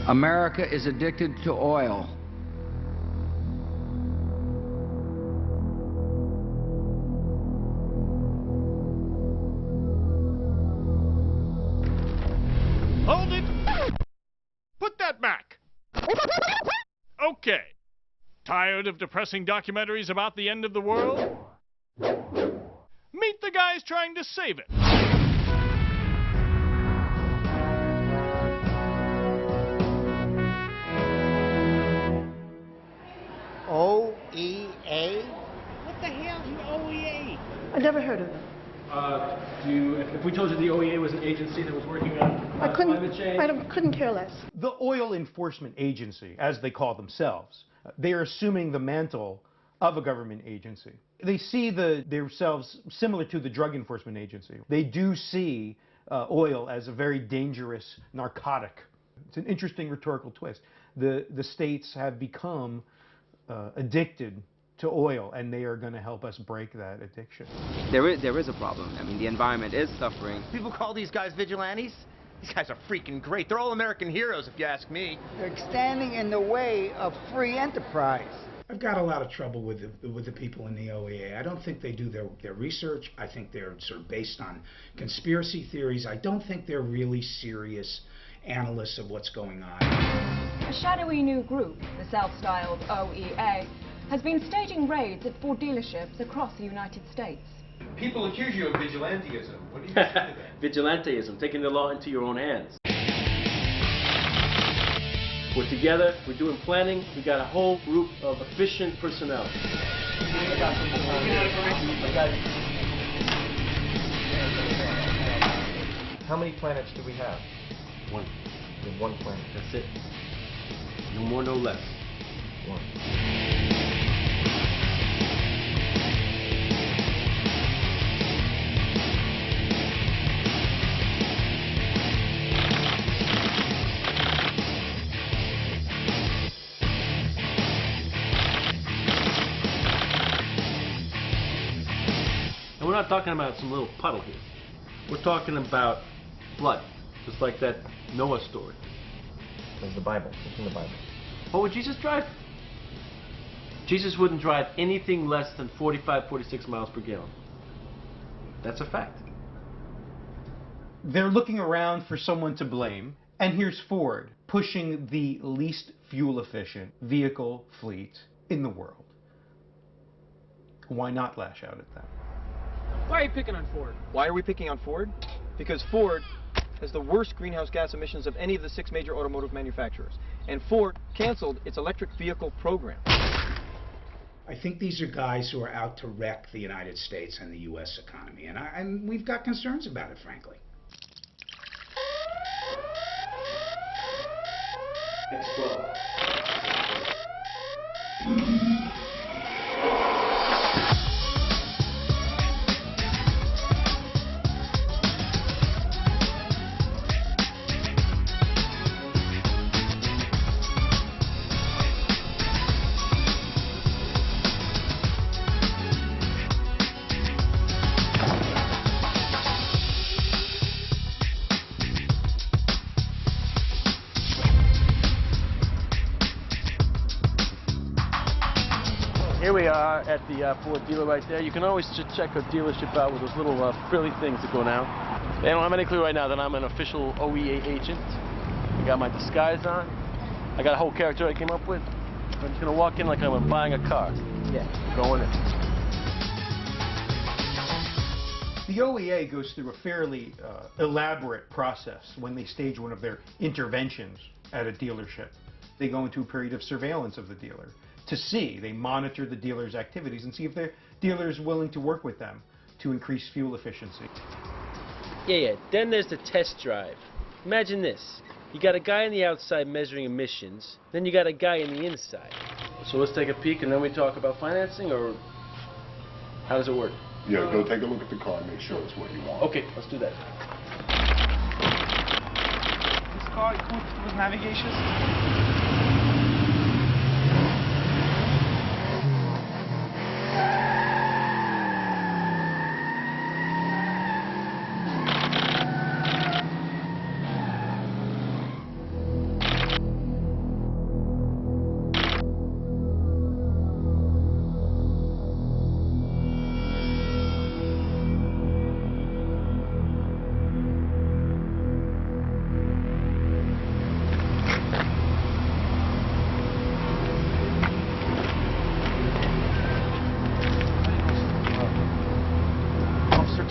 America is addicted to oil. Hold it! Put that back! Okay. Tired of depressing documentaries about the end of the world? Meet the guys trying to save it. OEA? What the hell's an OEA? I never heard of it. If we told you the OEA was an agency that was working on climate change? I couldn't care less. The Oil Enforcement Agency, as they call themselves, they are assuming the mantle of a government agency. They see themselves similar to the Drug Enforcement Agency. They do see oil as a very dangerous narcotic. It's an interesting rhetorical twist. The states have become addicted to oil, and they are going to help us break that addiction. There is a problem. I mean, the environment is suffering. People call these guys vigilantes? These guys are freaking great. They're all American heroes, if you ask me. They're standing in the way of free enterprise. I've got a lot of trouble with the people in the OEA. I don't think they do their research. I think they're sort of based on conspiracy theories. I don't think they're really serious analysts of what's going on. A shadowy new group, the self-styled OEA, has been staging raids at Ford dealerships across the United States. People accuse you of vigilantism. What do you think of that? Vigilantism, taking the law into your own hands. We're together, we're doing planning, we got a whole group of efficient personnel. How many planets do we have? One. We have one planet. That's it. No more, no less. One. And we're not talking about some little puddle here. We're talking about blood, just like that Noah story. There's the Bible. It's in the Bible. What would Jesus drive? Jesus wouldn't drive anything less than 45, 46 miles per gallon. That's a fact. They're looking around for someone to blame, and here's Ford pushing the least fuel-efficient vehicle fleet in the world. Why not lash out at them? Why are you picking on Ford? Why are we picking on Ford? Because Ford has the worst greenhouse gas emissions of any of the 6 major automotive manufacturers. And Ford canceled its electric vehicle program. I think these are guys who are out to wreck the United States and the U.S. economy, and we've got concerns about it, frankly. X12. Here we are at the Ford dealer right there. You can always just check a dealership out with those little frilly things that go down. They don't have any clue right now that I'm an official OEA agent. I got my disguise on. I got a whole character I came up with. I'm just gonna walk in like I'm buying a car. Yeah, going in. The OEA goes through a fairly elaborate process when they stage one of their interventions at a dealership. They go into a period of surveillance of the dealer to see. They monitor the dealer's activities and see if the dealer is willing to work with them to increase fuel efficiency. Yeah. Then there's the test drive. Imagine this. You got a guy on the outside measuring emissions, then you got a guy in the inside. So let's take a peek and then we talk about financing, or how does it work? Yeah, go take a look at the car and make sure it's what you want. Okay, let's do that. This car equipped with navigation.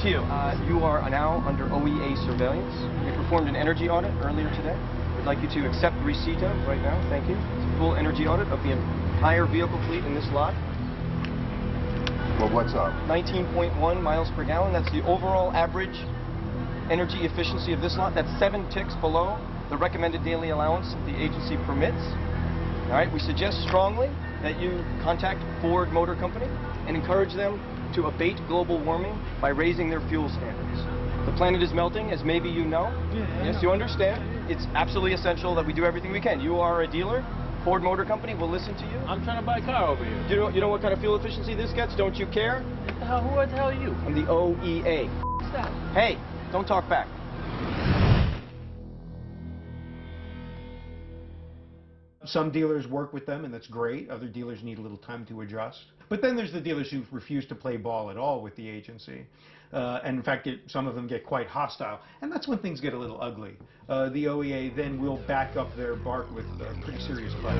to you. You are now under OEA surveillance. We performed an energy audit earlier today. We'd like you to accept the receipt of right now. Thank you. It's a full energy audit of the entire vehicle fleet in this lot. Well, what's up? 19.1 miles per gallon. That's the overall average energy efficiency of this lot. That's 7 ticks below the recommended daily allowance the agency permits. All right, we suggest strongly that you contact Ford Motor Company and encourage them to abate global warming by raising their fuel standards. The planet is melting, as maybe you know. Yes, you understand. It's absolutely essential that we do everything we can. You are a dealer. Ford Motor Company will listen to you. I'm trying to buy a car over here. You know what kind of fuel efficiency this gets? Don't you care? Who the hell are you? I'm the OEA. What's that? Hey, don't talk back. Some dealers work with them, and that's great. Other dealers need a little time to adjust. But then there's the dealers who refuse to play ball at all with the agency. And in fact, some of them get quite hostile. And that's when things get a little ugly. The OEA then will back up their bark with pretty serious fights.